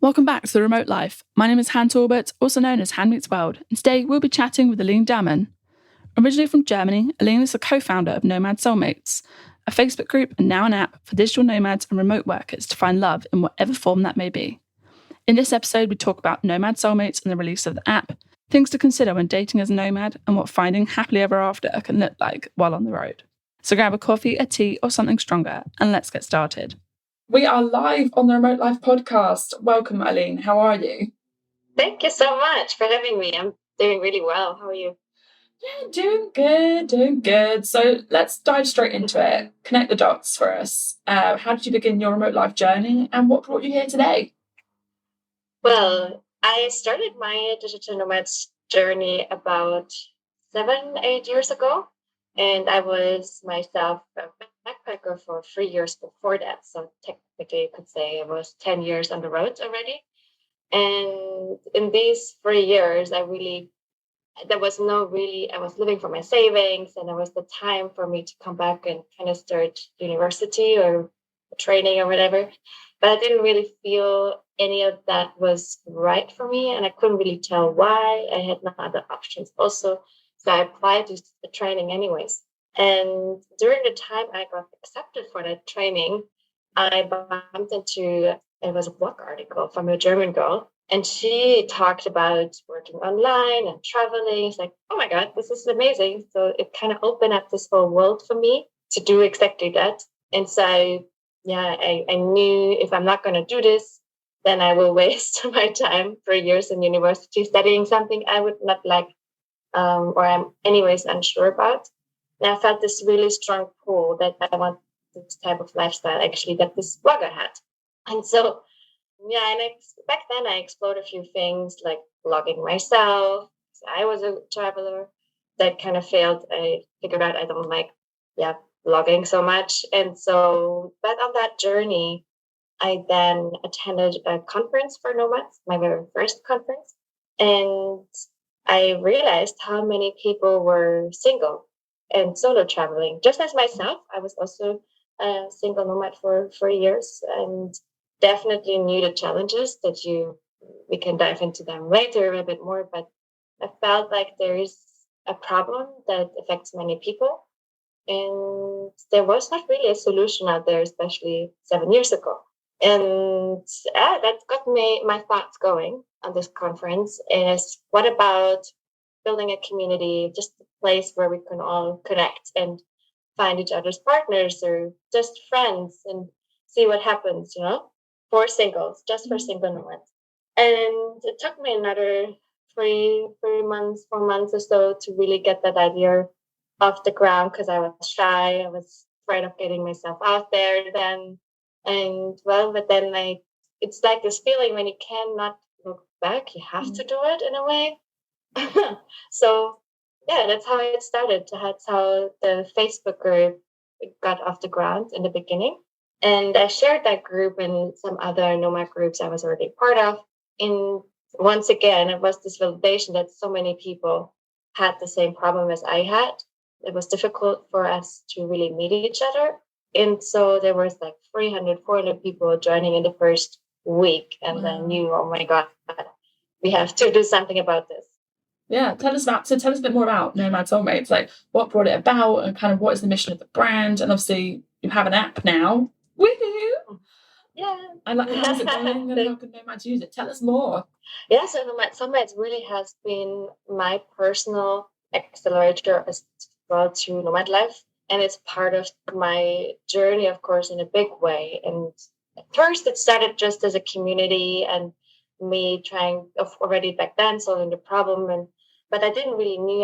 Welcome back to The Remote Life. My name is Han Talbot, also known as Han Meets World, and today we'll be chatting with Aline Dahmen. Originally from Germany, Aline is the co-founder of Nomad Soulmates, a Facebook group and now an app for digital nomads and remote workers to find love in whatever form that may be. In this episode, we talk about Nomad Soulmates and the release of the app, things to consider when dating as a nomad, and what finding happily ever after can look like while on the road. So grab a coffee, a tea, or something stronger, and let's get started. We are live on the Remote Life podcast. Welcome, Aline. How are you? Thank you so much for having me. I'm doing really well. How are you? Yeah, doing good. So let's dive straight into it. Connect the dots for us. How did you begin your remote life journey, and what brought you here today? Well, I started my digital nomads journey about 7-8 years ago, and I was myself a backpacker for 3 years before that. So technically, you could say I was 10 years on the road already. And in these 3 years, I was living for my savings, and there was the time for me to come back and kind of start university or training or whatever. But I didn't really feel any of that was right for me, and I couldn't really tell why. I had no other options also. So I applied to the training anyways. And during the time I got accepted for that training, I bumped into, it was a blog article from a German girl. And she talked about working online and traveling. It's like, oh my God, this is amazing. So it kind of opened up this whole world for me to do exactly that. And so, yeah, I knew if I'm not going to do this, then I will waste my time for years in university studying something I would not like, or I'm anyways unsure about. And I felt this really strong pull that I want this type of lifestyle actually that this blogger had. And so, yeah, and back then I explored a few things like blogging myself. I was a traveler that kind of failed. I figured out I don't like, blogging so much. And so, but on that journey, I then attended a conference for nomads, my very first conference. And I realized how many people were single and solo traveling. Just as myself, I was also a single nomad for 4 years, and definitely knew the challenges we can dive into them later a little bit more, but I felt like there is a problem that affects many people. And there was not really a solution out there, especially 7 years ago. And that got my thoughts going on this conference is what about building a community, just a place where we can all connect and find each other's partners or just friends and see what happens, for singles, just for single nomads. And it took me another 4 months or so to really get that idea off the ground because I was shy. I was afraid of getting myself out there then. And but then it's like this feeling when you cannot look back, you have to do it in a way. So yeah, that's how it started. That's how the Facebook group got off the ground in the beginning. And I shared that group and some other nomad groups I was already part of. And once again, it was this validation that so many people had the same problem as I had. It was difficult for us to really meet each other. And so there was like 300, 400 people joining in the first week. And I knew, oh my God, we have to do something about this. Yeah, tell us a bit more about Nomad Soulmates, like what brought it about and kind of what is the mission of the brand. And obviously you have an app now. Woohoo! Yeah. I like, how's it going and how can nomads use it? Tell us more. Yeah, so Nomad Soulmates really has been my personal accelerator as well to nomad life. And it's part of my journey, of course, in a big way. And at first it started just as a community and me trying already back then solving the problem. But I didn't really knew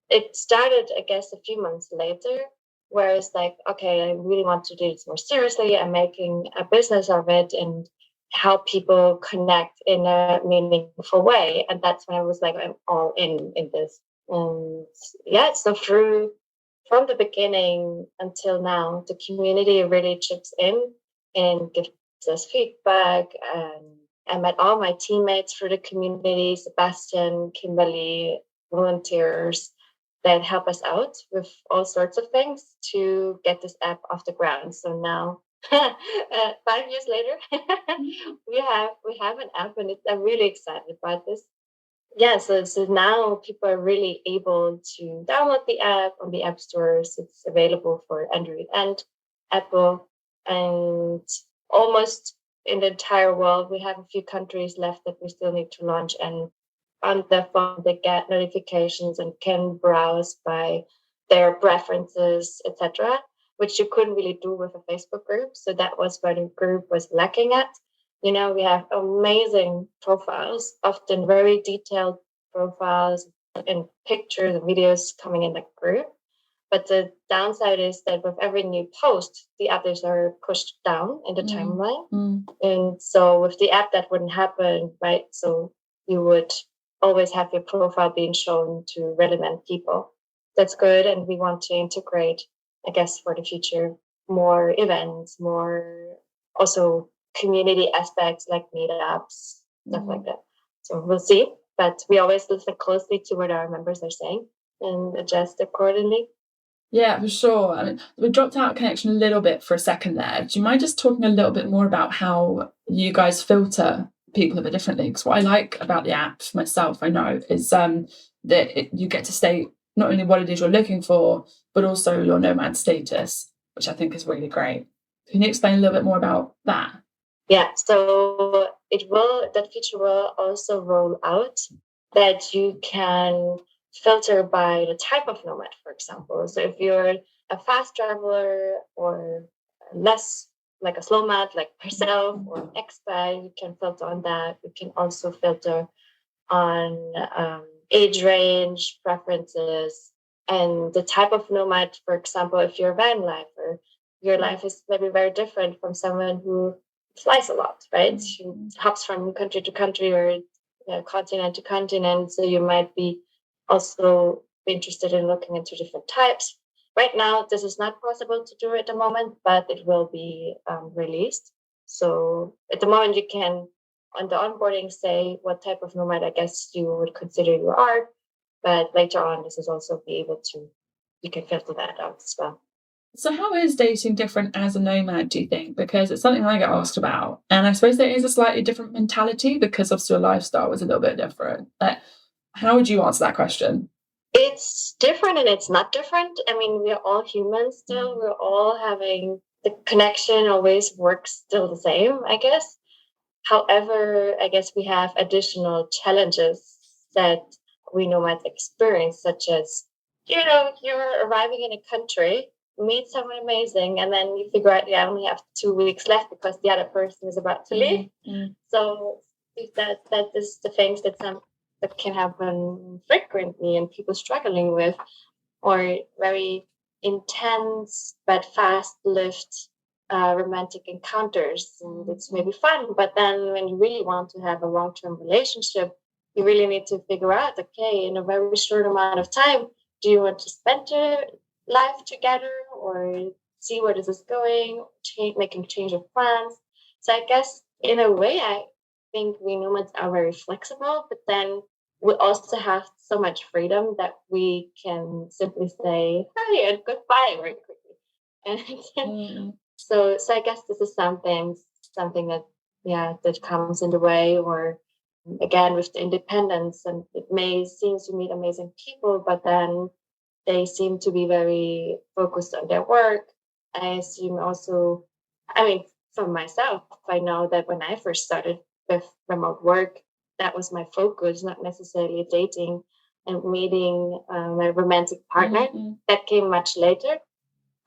it started, I guess, a few months later, where it's like, okay, I really want to do this more seriously. I'm making a business of it and help people connect in a meaningful way. And that's when I was like, I'm all in this. And yeah, so from the beginning until now, the community really chips in and gives us feedback. And I met all my teammates for the community, Sebastian, Kimberly, volunteers that help us out with all sorts of things to get this app off the ground. So now 5 years later, we have an app, and I'm really excited about this. Yeah, so now people are really able to download the app on the app stores. It's available for Android and Apple, and almost in the entire world. We have a few countries left that we still need to launch, and on their phone they get notifications and can browse by their preferences, etc., which you couldn't really do with a Facebook group. So that was where the group was lacking at. We have amazing profiles, often very detailed profiles and pictures and videos coming in the group. But the downside is that with every new post, the others are pushed down in the timeline. And so with the app, that wouldn't happen, right? So you would always have your profile being shown to relevant people. That's good. And we want to integrate, I guess, for the future, more events, more also community aspects like meetups, stuff like that. So we'll see. But we always listen closely to what our members are saying and adjust accordingly. Yeah, for sure. I mean, we dropped out of connection a little bit for a second there. Do you mind just talking a little bit more about how you guys filter people a bit differently? Because what I like about the app myself, I know, is that you get to state not only what it is you're looking for, but also your nomad status, which I think is really great. Can you explain a little bit more about that? Yeah, so that feature will also roll out that you can filter by the type of nomad, for example. So if you're a fast traveler or less like a slow mat, like myself, or an expat, you can filter on that. You can also filter on age range, preferences, and the type of nomad. For example, if you're a van lifer, your life is maybe very different from someone who flies a lot, right? Who hops from country to country or continent to continent. So you might be also interested in looking into different types. Right now, this is not possible to do at the moment, but it will be released. So at the moment, you can, on the onboarding, say what type of nomad I guess you would consider you are. But later on, this is also be able to, you can filter that out as well. So how is dating different as a nomad, do you think? Because it's something I get asked about. And I suppose there is a slightly different mentality because obviously your lifestyle was a little bit different. How would you answer that question? It's different and it's not different. I mean, we're all humans still. We're all having the connection always works still the same, I guess. However, I guess we have additional challenges that we nomads experience, such as, you're arriving in a country, meet someone amazing, and then you figure out you only have 2 weeks left because the other person is about to leave. So that is the things that can happen frequently and people struggling with, or very intense but fast-lived romantic encounters. And it's maybe fun, but then when you really want to have a long-term relationship, you really need to figure out, okay, in a very short amount of time, do you want to spend your life together or see where this is going, making change of plans? So I guess in a way, I think we nomads are very flexible, but then we also have so much freedom that we can simply say hi and goodbye very quickly. And so I guess this is something that that comes in the way, or again with the independence, and it may seem to meet amazing people, but then they seem to be very focused on their work. I assume also, I mean, for myself, I know that when I first started with remote work, that was my focus, not necessarily dating and meeting my romantic partner. That came much later,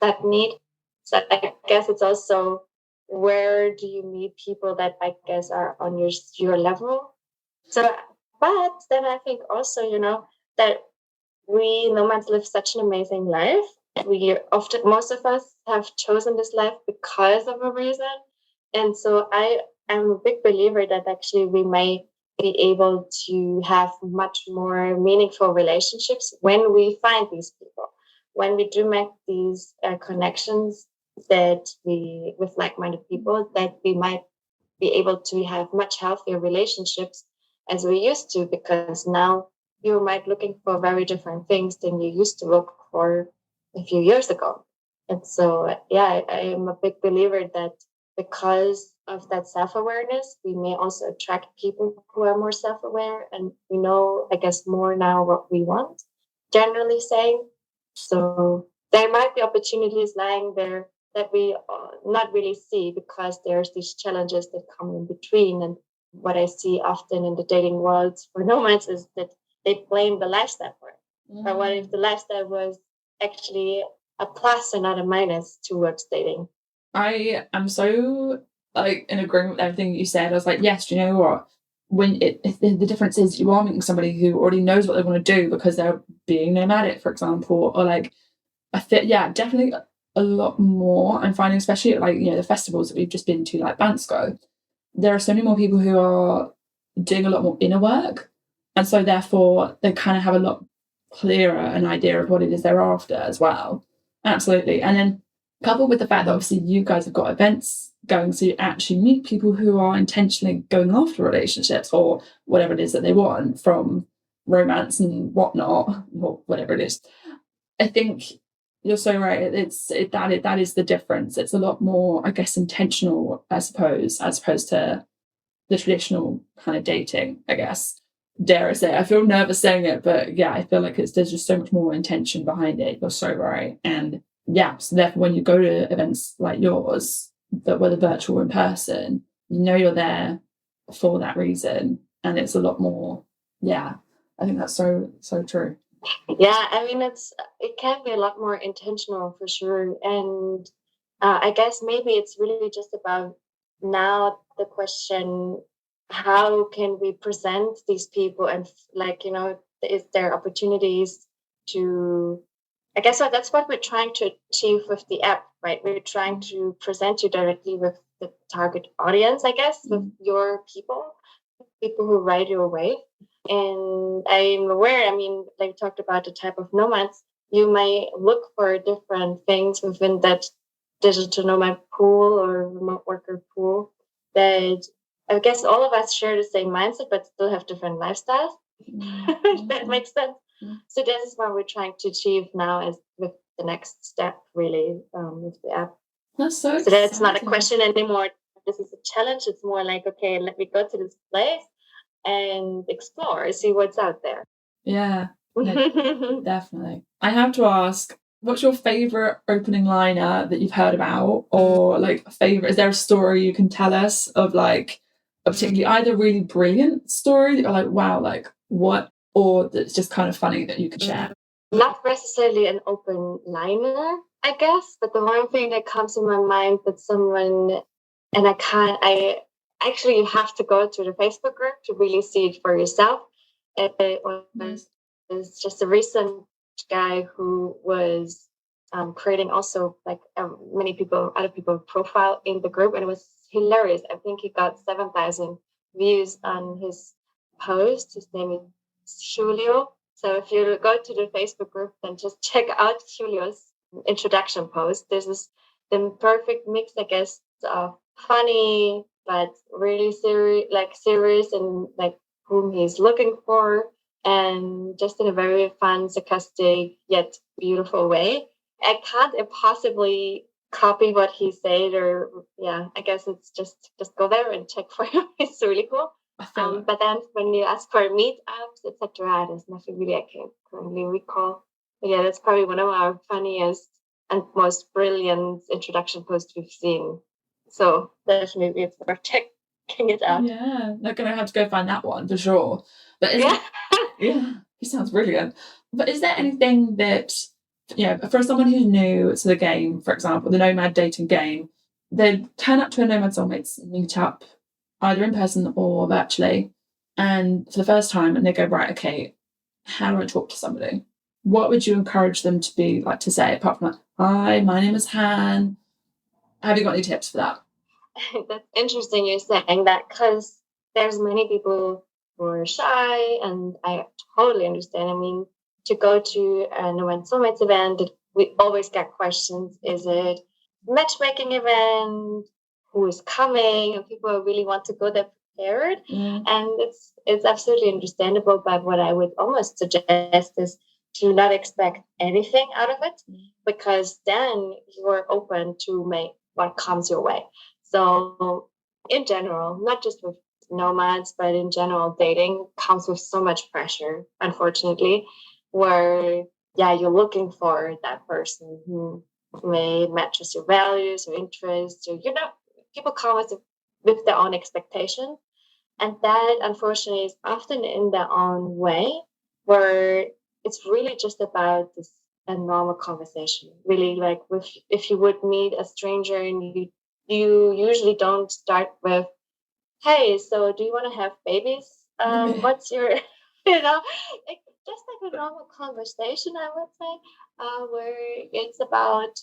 that need. So I guess it's also, where do you meet people that I guess are on your level? So, but then I think also, that we nomads live such an amazing life. Most of us have chosen this life because of a reason. And so I am a big believer that actually we may be able to have much more meaningful relationships when we find these people, when we do make these connections with like-minded people, that we might be able to have much healthier relationships as we used to, because now you might looking for very different things than you used to look for a few years ago. And so, I am a big believer that because of that self-awareness, we may also attract people who are more self-aware, and we know, I guess, more now what we want, generally saying. So there might be opportunities lying there that we not really see because there's these challenges that come in between. And what I see often in the dating world for nomads is that they blame the lifestyle for it. But what if the lifestyle was actually a plus and not a minus towards dating? I am so in agreement with everything you said. I was like, yes, do you know what? The difference is you are meeting somebody who already knows what they want to do because they're being nomadic, for example, or definitely a lot more. I'm finding, especially at the festivals that we've just been to, like Bansko, there are so many more people who are doing a lot more inner work, and so therefore they kind of have a lot clearer an idea of what it is they're after as well. Absolutely. And then coupled with the fact that obviously you guys have got events going, so you actually meet people who are intentionally going after relationships or whatever it is that they want from romance and whatnot, or whatever it is. I think you're so right. That is the difference. It's a lot more, I guess, intentional, I suppose, as opposed to the traditional kind of dating, I guess. Dare I say, I feel nervous saying it, but yeah, I feel like there's just so much more intention behind it. You're so right. And yeah, so therefore when you go to events like yours, but whether virtual or in person, you know you're there for that reason. And it's a lot more, I think that's so true. Yeah, I mean, it can be a lot more intentional for sure. And I guess maybe it's really just about now the question, how can we present these people, and is there opportunities to, I guess that's what we're trying to achieve with the app, right? We're trying to present you directly with the target audience, I guess, with your people who ride your wave. And I'm aware, I mean, like we talked about the type of nomads, you may look for different things within that digital nomad pool or remote worker pool that I guess all of us share the same mindset, but still have different lifestyles. If that makes sense. So this is what we're trying to achieve now as with the next step, really, with the app. That's so that's not a question anymore. This is a challenge. It's more like, okay, let me go to this place and explore, see what's out there. Yeah, definitely. I have to ask, what's your favourite opening liner that you've heard about, or like favourite? Is there a story you can tell us of like a particularly either really brilliant story that you're like, wow, like what, or that's just kind of funny that you could share? Not necessarily an open liner, I guess, but the one thing that comes in my mind that someone, and I actually, you have to go to the Facebook group to really see it for yourself. It was just a recent guy who was creating also like other people profile in the group, and it was hilarious. I think he got 7,000 views on his post. His name is Julio. So if you go to the Facebook group, then just check out Julio's introduction post. This is the perfect mix, I guess, of funny but really serious and like whom he's looking for, and just in a very fun, sarcastic yet beautiful way. I can't impossibly copy what he said, or I guess it's just go there and check for him. It's really cool. But then when you ask for meetups, etc., there's nothing really I can currently recall. But yeah, that's probably one of our funniest and most brilliant introduction posts we've seen. So definitely it's worth checking it out. Yeah, they're going to have to go find that one for sure. But he sounds brilliant. But is there anything that, for someone who's new to the game, for example, the Nomad dating game, they turn up to a Nomad Soulmates meetup, either in person or virtually, and for the first time, and they go, right, okay, how do I talk to somebody? What would you encourage them to be like to say, apart from like, hi, my name is Han? Have you got any tips for that? That's interesting you're saying that, because there's many people who are shy, and I totally understand. I mean, to go to a Nomad Soulmates event, we always get questions. Is it a matchmaking event? Who is coming? And people really want to go there prepared. And it's absolutely understandable. But what I would almost suggest is to not expect anything out of it, because then you're open to make what comes your way. So in general, not just with nomads, but in general, dating comes with so much pressure, unfortunately, where you're looking for that person who may matches your values or interests, or people come with their own expectations. And that unfortunately is often in their own way, where it's really just about this a normal conversation. Really, like with if you would meet a stranger and you usually don't start with, "Hey, so do you want to have babies? What's your like just like a normal conversation, I would say, where it's about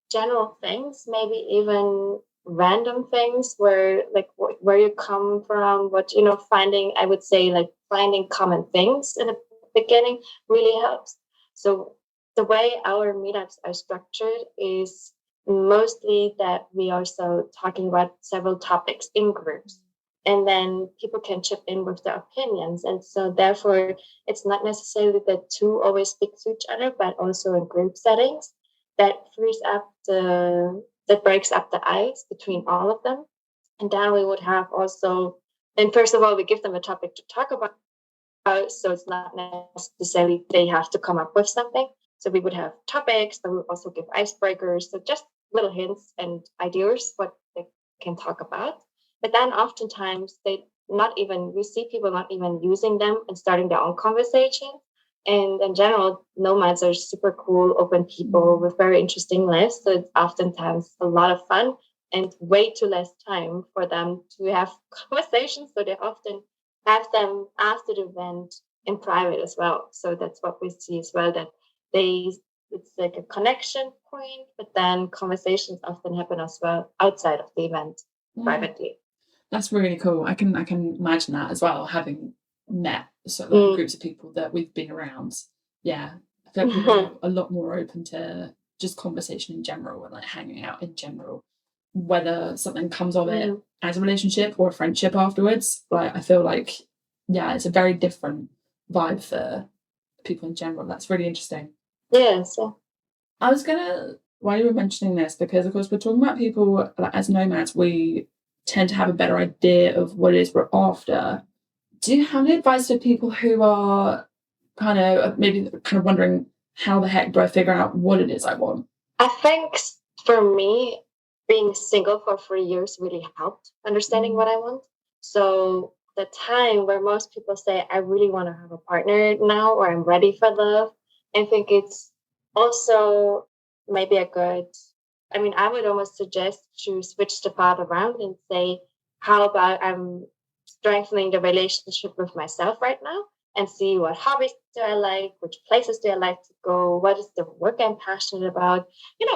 general things, maybe even random things where like where you come from, what finding, I would say, like finding common things in the beginning really helps. So the way our meetups are structured is mostly that we are so talking about several topics in groups, and then people can chip in with their opinions, and so therefore it's not necessarily that two always speak to each other, but also in group settings that frees up that breaks up the ice between all of them. And then we would have also, and first of all, we give them a topic to talk about, so it's not necessarily they have to come up with something. So we would have topics, but we would also give icebreakers, so just little hints and ideas what they can talk about. But then oftentimes we see people not even using them and starting their own conversation. And in general, nomads are super cool, open people with very interesting lives. So it's oftentimes a lot of fun and way too less time for them to have conversations. So they often have them after the event in private as well. So that's what we see as well, that it's like a connection point, but then conversations often happen as well outside of the event privately. That's really cool. I can imagine that as well, having met groups of people that we've been around. Yeah, I feel like people are a lot more open to just conversation in general and like hanging out in general, whether something comes of it as a relationship or a friendship afterwards. Like I feel like it's a very different vibe for people in general. That's really interesting. Yes. I was gonna, while you were mentioning this, because of course we're talking about people like, as nomads, we tend to have a better idea of what it is we're after. Do you have any advice for people who are kind of wondering how the heck do I figure out what it is I want? I think for me, being single for 3 years really helped understanding what I want. So the time where most people say, I really want to have a partner now, or I'm ready for love, I think it's also maybe I would almost suggest to switch the path around and say, how about I'm strengthening the relationship with myself right now and see what hobbies do I like, which places do I like to go, what is the work I'm passionate about,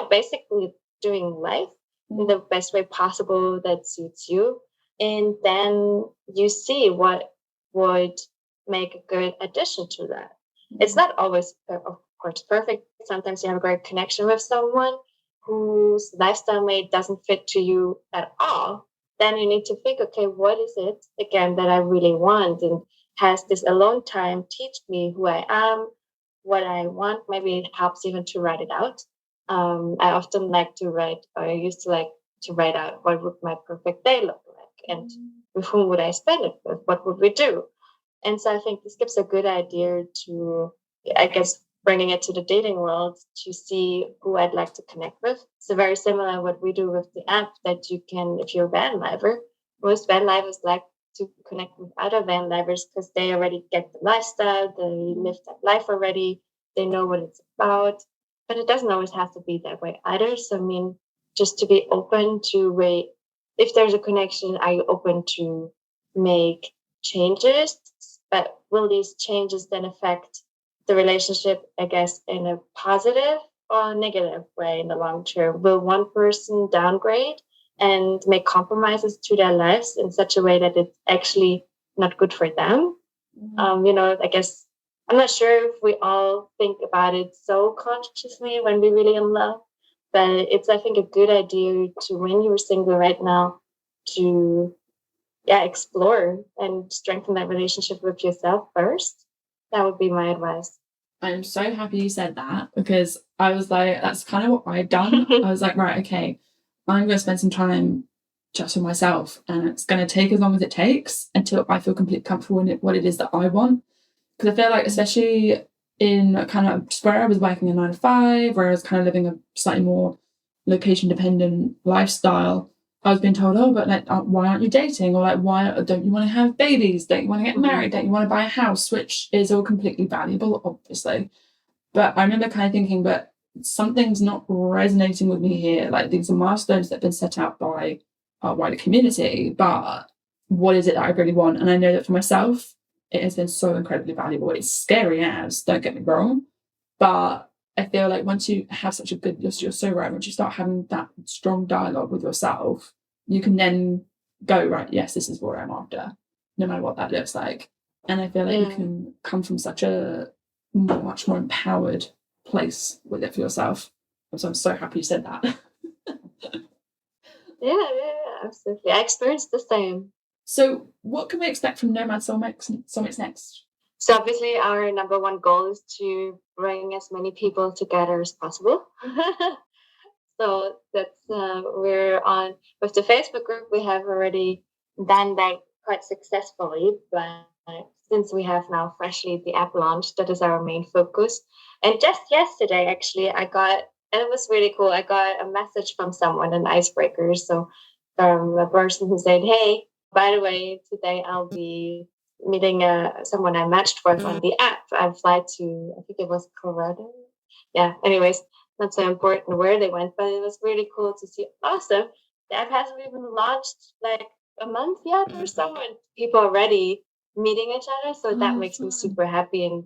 basically doing life in the best way possible that suits you. And then you see what would make a good addition to that. It's not always, of course, perfect. Sometimes you have a great connection with someone whose lifestyle mate doesn't fit to you at all. Then you need to think, okay, what is it again that I really want? And has this alone time teach me who I am, what I want? Maybe it helps even to write it out. I often like to write, or I used to like to write out what would my perfect day look like, and with whom would I spend it with? What would we do? And so I think this gives a good idea to, I guess, bringing it to the dating world to see who I'd like to connect with. So very similar what we do with the app, that you can, if you're a van lifer, most van lifers like to connect with other van lifers because they already get the lifestyle, they live that life already, they know what it's about. But it doesn't always have to be that way either. So I mean, just to be open to wait, if there's a connection, are you open to make changes? But will these changes then affect the relationship, I guess, in a positive or negative way in the long term? Will one person downgrade and make compromises to their lives in such a way that it's actually not good for them? I guess I'm not sure if we all think about it so consciously when we're really in love, but it's, I think, a good idea to, when you're single right now, to explore and strengthen that relationship with yourself first. That would be my advice. I'm so happy you said that, because I was like, that's kind of what I'd done. I was like, right, okay, I'm going to spend some time just for myself, and it's going to take as long as it takes until I feel completely comfortable in what it is that I want. Because I feel like, especially in kind of just where I was working a 9 to 5, where I was kind of living a slightly more location dependent lifestyle, I was being told, oh, but like, why aren't you dating? Or like, why don't you want to have babies? Don't you want to get married? Don't you want to buy a house? Which is all completely valuable, obviously. But I remember kind of thinking, but something's not resonating with me here. Like, these are milestones that have been set out by our wider community, but what is it that I really want? And I know that for myself, it has been so incredibly valuable. It's scary as, don't get me wrong, but I feel like once you have such a good, you're so right, once you start having that strong dialogue with yourself, you can then go, right, yes, this is what I'm after, no matter what that looks like. And I feel like you can come from such a much more empowered place with it for yourself. So I'm so happy you said that. Yeah, absolutely. I experienced the same. So what can we expect from Nomad Soulmates next? So obviously our number one goal is to bring as many people together as possible. So that's we're on with the Facebook group. We have already done that quite successfully, but since we have now freshly the app launched, that is our main focus. And just yesterday, actually, it was really cool. I got a message from someone, an icebreaker. So from a person who said, "Hey, by the way, today I'll be meeting someone I matched with on the app. I fly to, I think it was Colorado. Yeah. Anyways, not so important where they went, but it was really cool to see. Awesome. The app hasn't even launched like a month yet or so, and people already meeting each other. So that makes me super happy. And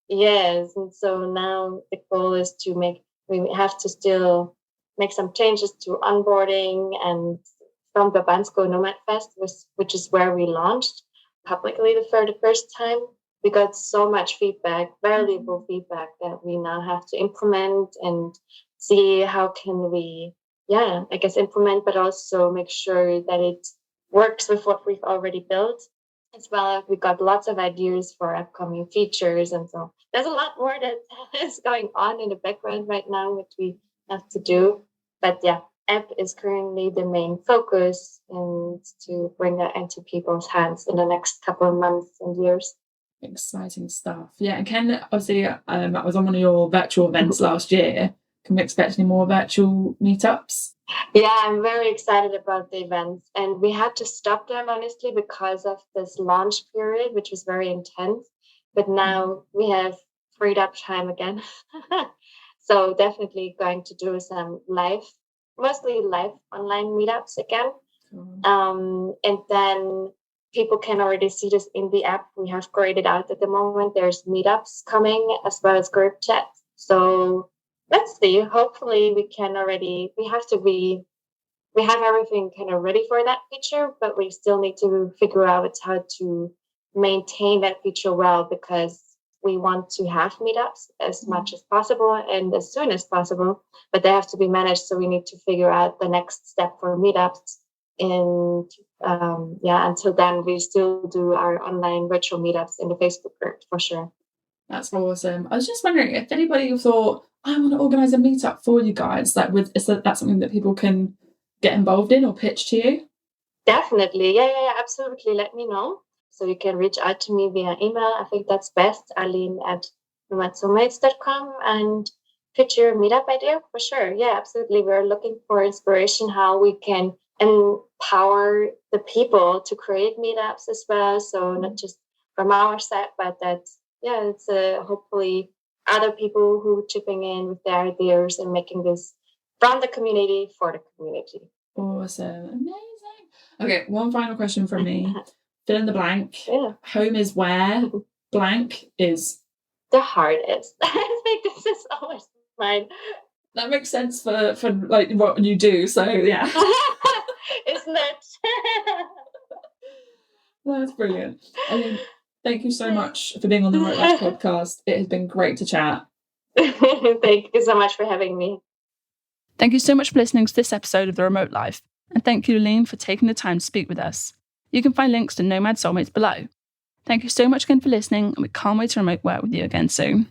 yes. And so now the goal is we have to still make some changes to onboarding and from the Bansko Nomad Fest, which is where we launched publicly for the first time. We got so much feedback, valuable feedback, that we now have to implement and see how can we, I guess implement, but also make sure that it works with what we've already built. As well, we got lots of ideas for upcoming features, and so there's a lot more that is going on in the background right now, which we have to do. But yeah, app is currently the main focus, and to bring that into people's hands in the next couple of months and years. Exciting stuff. Yeah, and Ken, obviously, I was on one of your virtual events last year. Can we expect any more virtual meetups? Yeah, I'm very excited about the events. And we had to stop them, honestly, because of this launch period, which was very intense. But now we have freed up time again. So definitely going to do some mostly live online meetups again. And then people can already see this in the app we have graded out at the moment. There's meetups coming as well as group chats. So let's see. Hopefully we have everything kind of ready for that feature, but we still need to figure out how to maintain that feature well, because we want to have meetups as much as possible and as soon as possible, but they have to be managed. So we need to figure out the next step for meetups. And until then, we still do our online virtual meetups in the Facebook group for sure. That's awesome. I was just wondering if anybody thought, I want to organise a meetup for you guys. Is that something that people can get involved in or pitch to you? Definitely. Yeah, absolutely. Let me know. So you can reach out to me via email. I think that's best, Aline at nomadsoulmates.com, and pitch your meetup idea for sure. Yeah, absolutely. We're looking for inspiration, how we can empower the people to create meetups as well. So not just from our side, but it's hopefully other people who are chipping in with their ideas and making this from the community for the community. Awesome. Amazing. Okay, one final question from me. Fill in the blank. Yeah. Home is where blank is. The heart is. I think this is always mine. That makes sense for like what you do. So yeah. Isn't it? That's brilliant. I mean, thank you so much for being on the Remote Life podcast. It has been great to chat. Thank you so much for having me. Thank you so much for listening to this episode of The Remote Life. And thank you, Aline, for taking the time to speak with us. You can find links to Nomad Soulmates below. Thank you so much again for listening, and we can't wait to remote work with you again soon.